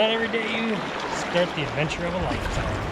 Not every day you start the adventure of a lifetime.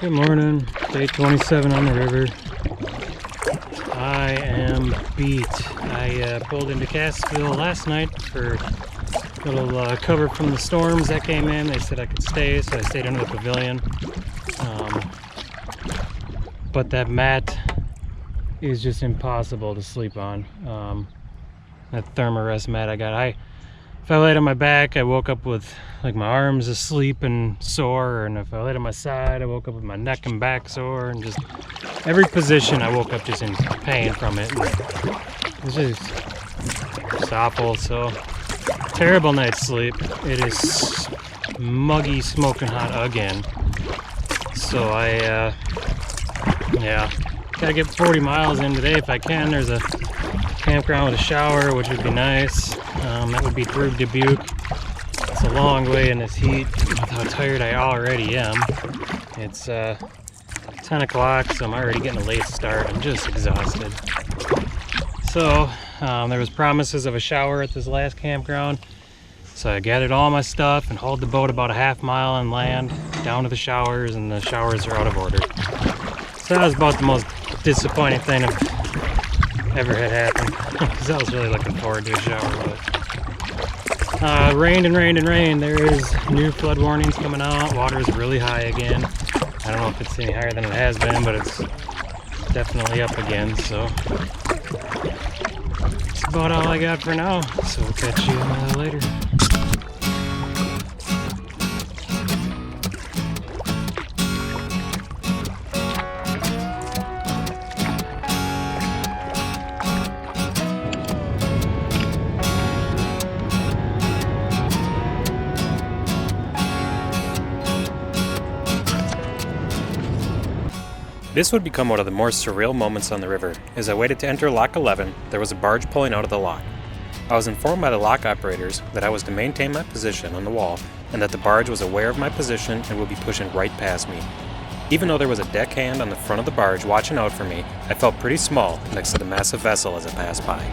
Good morning, day 27 on the river. I am beat. I pulled into Cassville last night for a little cover from the storms that came in. They said I could stay, so I stayed under the pavilion. But that mat is just impossible to sleep on. That Thermarest mat I got. If I laid on my back, I woke up with like my arms asleep and sore, and if I laid on my side, I woke up with my neck and back sore, and just every position I woke up just in pain from it. It's just awful. So terrible night's sleep. It is muggy, smoking hot again. So yeah, gotta get 40 miles in today if I can. There's a campground with a shower, which would be nice. That would be through Dubuque. It's a long way in this heat with how tired I already am. It's 10 o'clock, so I'm already getting a late start. I'm just exhausted. So there was promises of a shower at this last campground. So I gathered all my stuff and hauled the boat about a half mile on land down to the showers, and the showers are out of order. So that was about the most disappointing thing I've ever had happen, because I was really looking forward to a shower. But rained and rained and rained. There is new flood warnings coming out. Water is really high again. I don't know if it's any higher than it has been, but it's definitely up again. So that's about all I got for now. So we'll catch you later. This would become one of the more surreal moments on the river. As I waited to enter Lock 11, there was a barge pulling out of the lock. I was informed by the lock operators that I was to maintain my position on the wall and that the barge was aware of my position and would be pushing right past me. Even though there was a deckhand on the front of the barge watching out for me, I felt pretty small next to the massive vessel as it passed by.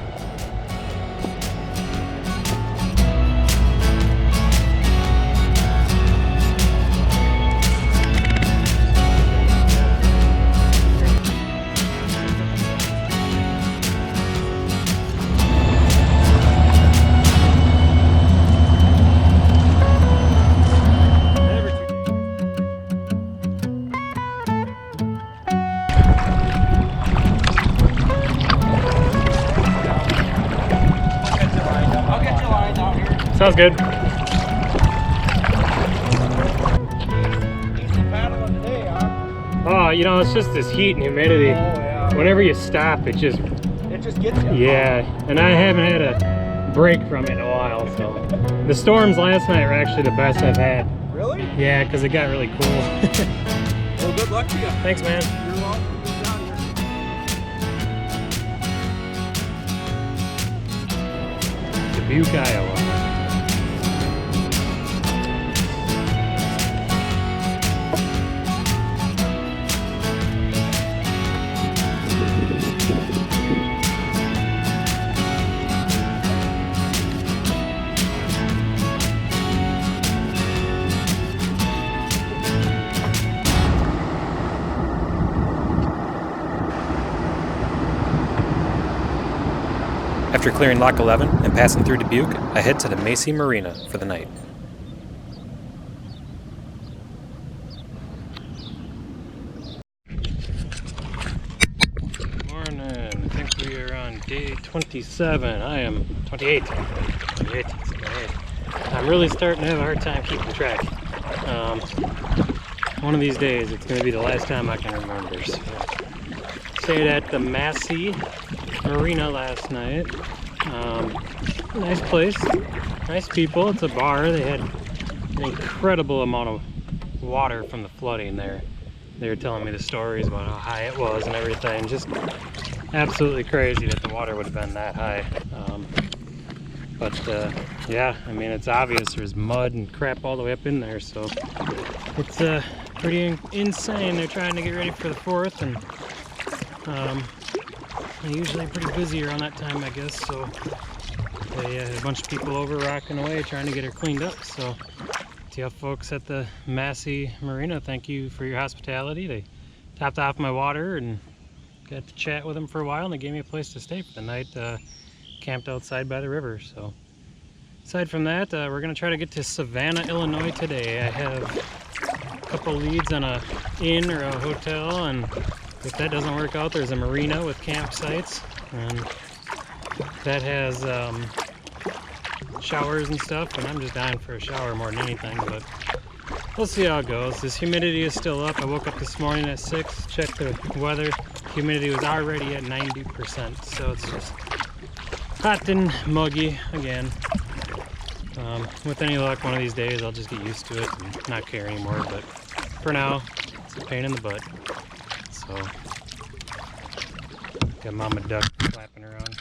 Sounds good. Oh, you know, it's just this heat and humidity. Oh, yeah. Whenever you stop, it just gets you. Yeah, and I haven't had a break from it in a while, so. The storms last night were actually the best I've had. Really? Yeah, because it got really cool. Well, good luck to you. Thanks, man. You're welcome. Get down here. Dubuque, Iowa. After clearing Lock 11 and passing through Dubuque, I head to the Macy Marina for the night. Morning. I think we are on day 27. I am 28. 28. I'm really starting to have a hard time keeping track. One of these days, it's going to be the last time I can remember. So, stayed at the Massey Marina last night. Nice place, nice people. It's a bar. They had an incredible amount of water from the flooding there. They were telling me the stories about how high it was and everything. Just absolutely crazy that the water would have been that high. Yeah, I mean, it's obvious there's mud and crap all the way up in there, so it's pretty insane. They're trying to get ready for the 4th, and they're usually pretty busy around that time, I guess, so they had a bunch of people over rocking away trying to get her cleaned up. So to you folks at the Massey Marina, thank you for your hospitality. They topped off my water and got to chat with them for a while, and they gave me a place to stay for the night. Camped outside by the river. So aside from that, we're gonna try to get to Savannah, Illinois today. I have a couple leads on a inn or a hotel, and if that doesn't work out, there's a marina with campsites, and that has showers and stuff, and I'm just dying for a shower more than anything, but we'll see how it goes. This humidity is still up. I woke up this morning at 6, checked the weather. Humidity was already at 90%, so it's just hot and muggy again. With any luck, one of these days I'll just get used to it and not care anymore, but for now, it's a pain in the butt. So, got Mama Duck flapping around.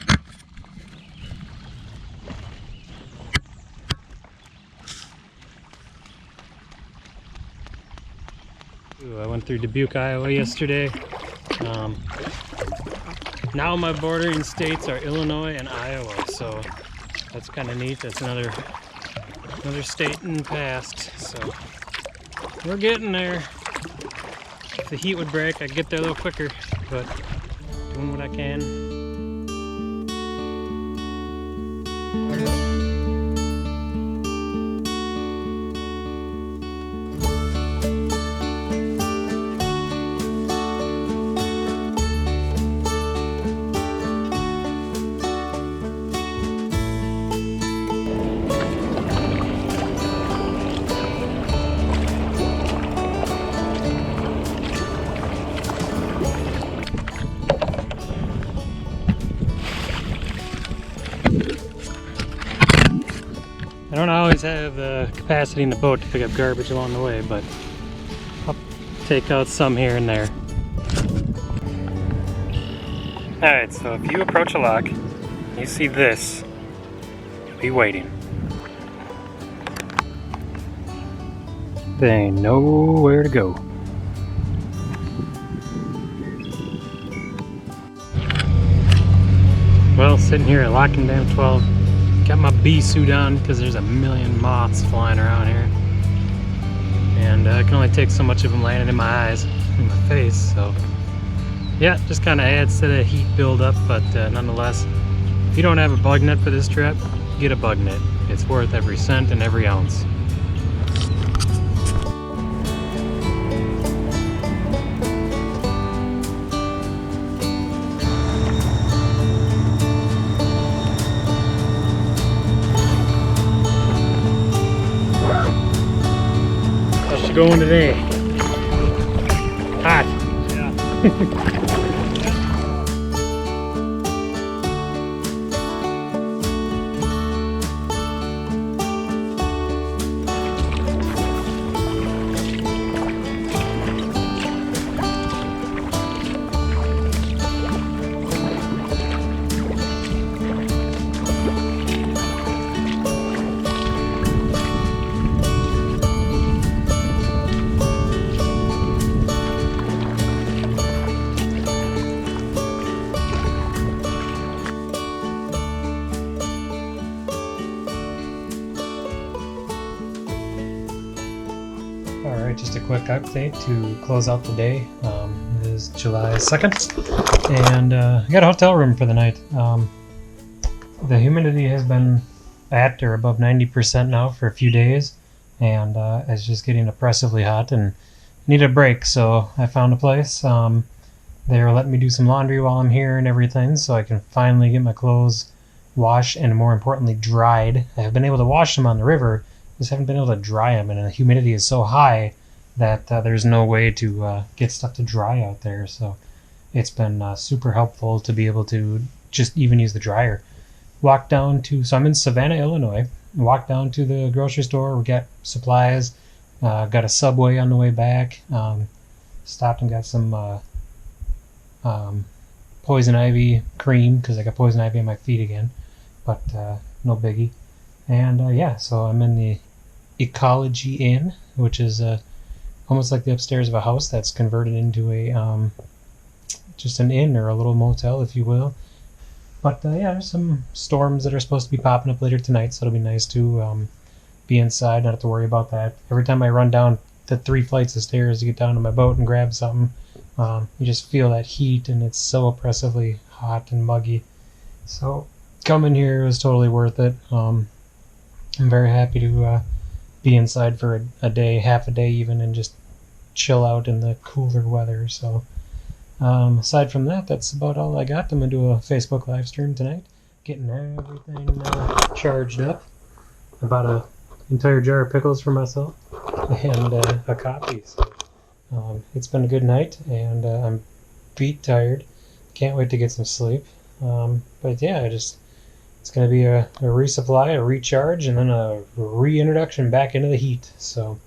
Ooh, I went through Dubuque, Iowa yesterday. Now my bordering states are Illinois and Iowa, so that's kind of neat. That's another state in the past, so we're getting there. If the heat would break, I'd get there a little quicker, but doing what I can. I don't always have the capacity in the boat to pick up garbage along the way, but I'll take out some here and there. Alright, so if you approach a lock, you see this, be waiting. There ain't nowhere to go. Well, sitting here at Lock and Dam 12. Got my bee suit on because there's a million moths flying around here, and I can only take so much of them landing in my eyes, in my face. So yeah, just kind of adds to the heat buildup. But nonetheless, if you don't have a bug net for this trip, get a bug net. It's worth every cent and every ounce. Going today. Hot. Yeah. Alright, just a quick update to close out the day. It is July 2nd, and I got a hotel room for the night. The humidity has been at or above 90% now for a few days, and it's just getting oppressively hot and need a break, so I found a place. They're letting me do some laundry while I'm here and everything, so I can finally get my clothes washed and, more importantly, dried. I have been able to wash them on the river, just haven't been able to dry them, and the humidity is so high that there's no way to get stuff to dry out there. So it's been super helpful to be able to just even use the dryer. So I'm in Savannah, Illinois. Walked down to the grocery store. We got supplies. Got a Subway on the way back. Stopped and got some poison ivy cream because I got poison ivy on my feet again, but no biggie. And so I'm in the Ecology Inn, which is almost like the upstairs of a house that's converted into a just an inn or a little motel, if you will. But there's some storms that are supposed to be popping up later tonight, so it'll be nice to be inside, not have to worry about that. Every time I run down the 3 flights of stairs to get down to my boat and grab something, you just feel that heat, and it's so oppressively hot and muggy. So coming here was totally worth it. I'm very happy to be inside for a day, half a day even, and just chill out in the cooler weather. So aside from that, that's about all I got. I'm going to do a Facebook live stream tonight, getting everything charged up. I bought an entire jar of pickles for myself and a coffee. So it's been a good night, and I'm beat tired. Can't wait to get some sleep. But it's going to be a resupply, a recharge, and then a reintroduction back into the heat. So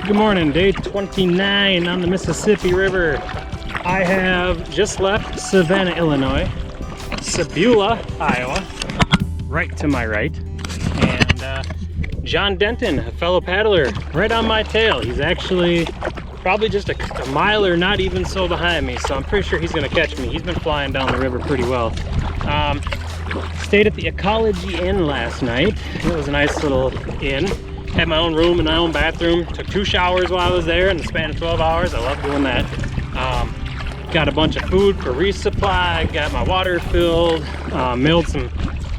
good morning, day 29 on the Mississippi River. I have just left Savannah, Illinois, Sebula, Iowa, right to my right, and John Denton, a fellow paddler, right on my tail. He's actually probably just a mile or not even so behind me, so I'm pretty sure he's going to catch me. He's been flying down the river pretty well. Stayed at the Ecology Inn last night. It was a nice little inn. Had my own room and my own bathroom. Took 2 showers while I was there in the span of 12 hours. I love doing that. Got a bunch of food for resupply. Got my water filled. Mailed some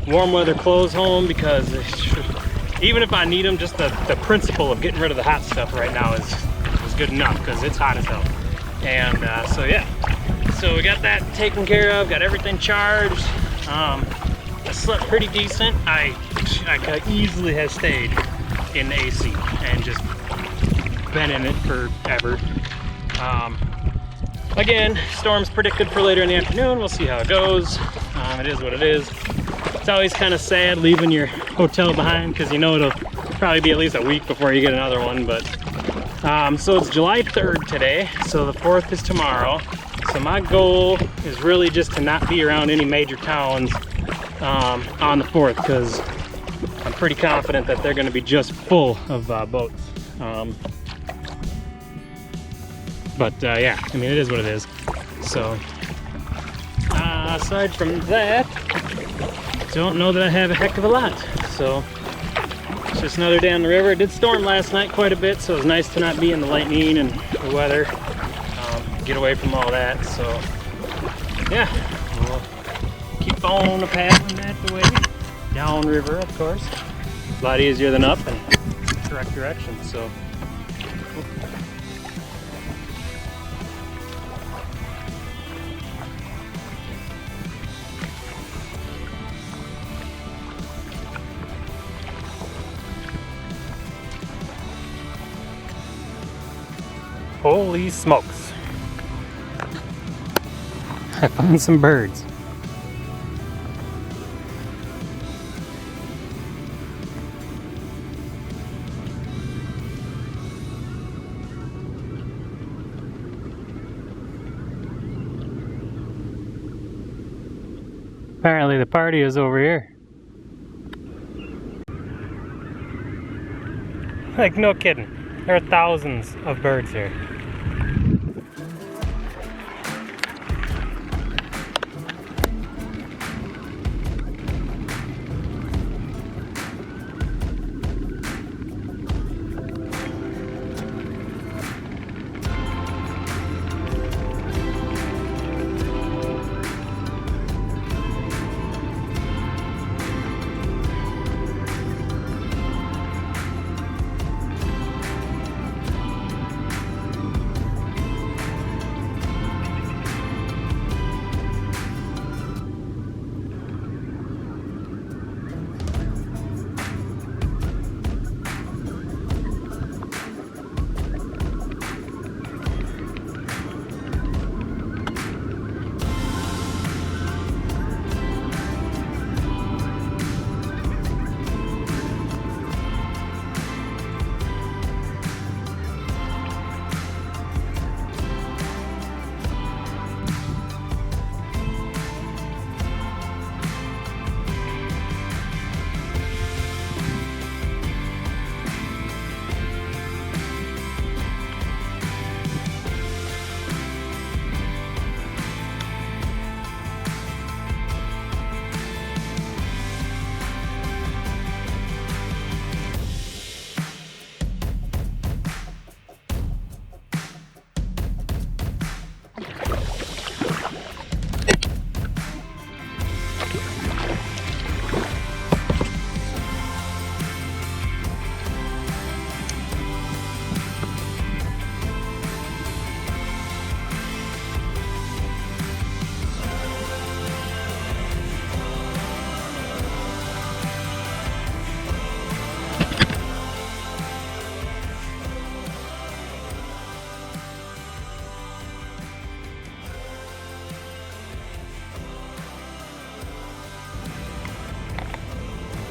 warm weather clothes home because even if I need them, just the principle of getting rid of the hot stuff right now is good enough because it's hot as hell. And so we got that taken care of. Got everything charged. I slept pretty decent. I could easily have stayed in the AC and just been in it forever. Again, storm's predicted for later in the afternoon. We'll see how it goes. It is what it is. It's always kind of sad leaving your hotel behind because you know it'll probably be at least a week before you get another one. But so it's July 3rd today, so the 4th is tomorrow. So my goal is really just to not be around any major towns on the 4th because I'm pretty confident that they're going to be just full of boats. I mean, it is what it is. So aside from that, don't know that I have a heck of a lot. So it's just another day on the river. It did storm last night quite a bit, so it was nice to not be in the lightning and the weather. Get away from all that. So yeah, we'll keep on the paddling that way. Downriver, of course. A lot easier than up and correct direction. So holy smokes. I found some birds. Apparently the party is over here. Like, no kidding. There are thousands of birds here.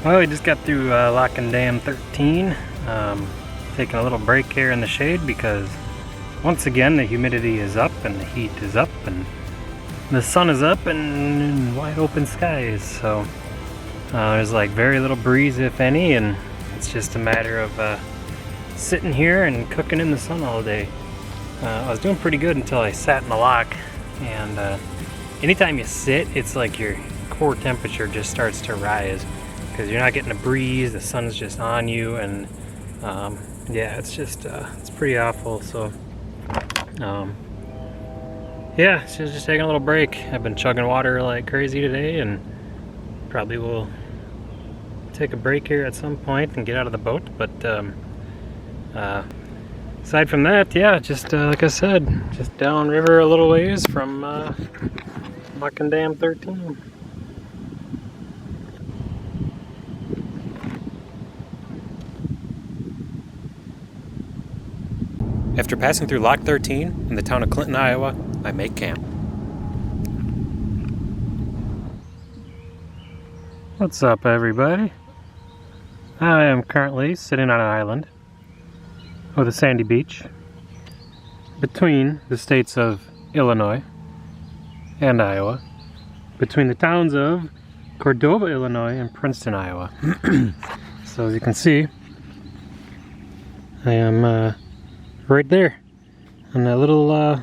Well, we just got through Lock and Dam 13. Taking a little break here in the shade because once again the humidity is up and the heat is up and the sun is up and wide open skies. So there's like very little breeze, if any, and it's just a matter of sitting here and cooking in the sun all day. I was doing pretty good until I sat in the lock, and anytime you sit, it's like your core temperature just starts to rise because you're not getting a breeze, the sun's just on you, and yeah, it's just it's pretty awful. So yeah, so just taking a little break. I've been chugging water like crazy today, and probably will take a break here at some point and get out of the boat. But aside from that, yeah, just like I said, just downriver a little ways from Lock and Dam 13. After passing through Lock 13 in the town of Clinton, Iowa, I make camp. What's up, everybody? I am currently sitting on an island with a sandy beach between the states of Illinois and Iowa, between the towns of Cordova, Illinois and Princeton, Iowa. So as you can see, I am right there on that little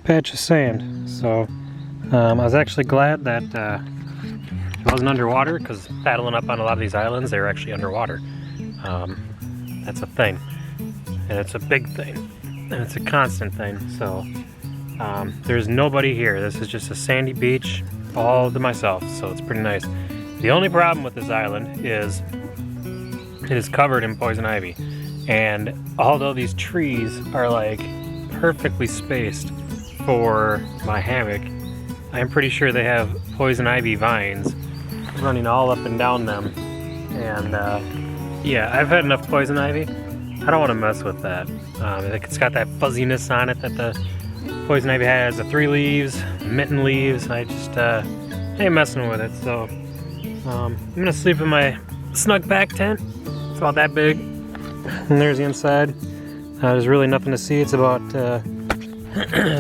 patch of sand. So I was actually glad that it wasn't underwater, because paddling up on a lot of these islands, they're actually underwater. That's a thing, and it's a big thing, and it's a constant thing. So there's nobody here. This is just a sandy beach all to myself, so it's pretty nice. The only problem with this island is it is covered in poison ivy, and although these trees are like perfectly spaced for my hammock, I'm pretty sure they have poison ivy vines running all up and down them. And yeah, I've had enough poison ivy. I don't want to mess with that. It's got that fuzziness on it that the poison ivy has, the 3 leaves, mitten leaves. I just ain't messing with it. So I'm gonna sleep in my snug pack tent. It's about that big. And there's the inside. There's really nothing to see. It's about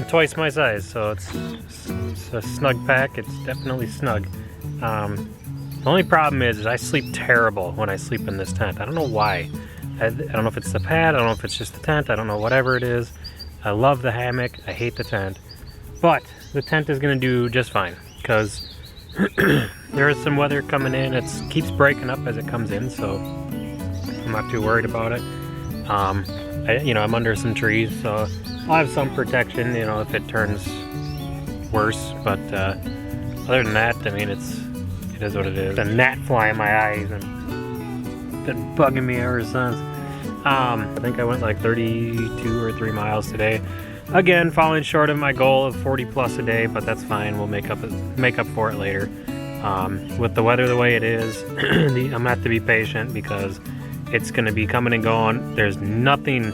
twice my size, so it's a snug pack. It's definitely snug. The only problem is I sleep terrible when I sleep in this tent. I don't know why. I don't know if it's the pad, I don't know if it's just the tent, I don't know, whatever it is. I love the hammock, I hate the tent. But the tent is gonna do just fine, because there is some weather coming in. It keeps breaking up as it comes in, so I'm not too worried about it. I'm under some trees, so I'll have some protection, if it turns worse. But other than that, I mean, it is what it is. A gnat fly in my eyes and been bugging me ever since. I think I went like 32 or 3 miles today. Again, falling short of my goal of 40 plus a day, but that's fine. We'll make up for it later. With the weather the way it is, I'm gonna have to be patient because it's going to be coming and going. There's nothing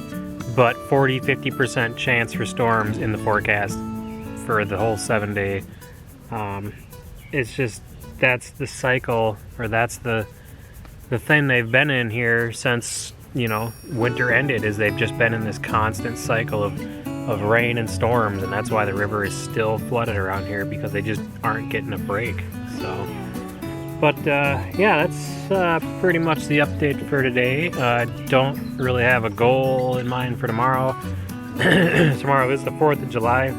but 40-50% chance for storms in the forecast for the whole 7-day. It's just, that's the cycle, or that's the thing they've been in here since winter ended, is they've just been in this constant cycle of rain and storms, and that's why the river is still flooded around here, because they just aren't getting a break. So but yeah, that's pretty much the update for today. I don't really have a goal in mind for tomorrow. Tomorrow is the 4th of July,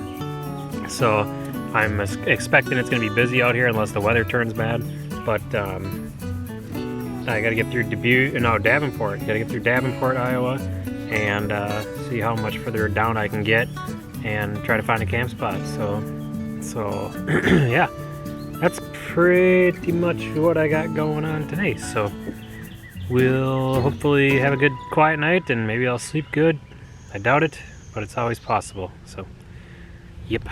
so I'm expecting it's going to be busy out here unless the weather turns bad. But I got to get through Davenport. Got to get through Davenport, Iowa, and see how much further down I can get and try to find a camp spot. So yeah, that's pretty much what I got going on today. So we'll hopefully have a good quiet night, and maybe I'll sleep good. I doubt it, but it's always possible. So yep.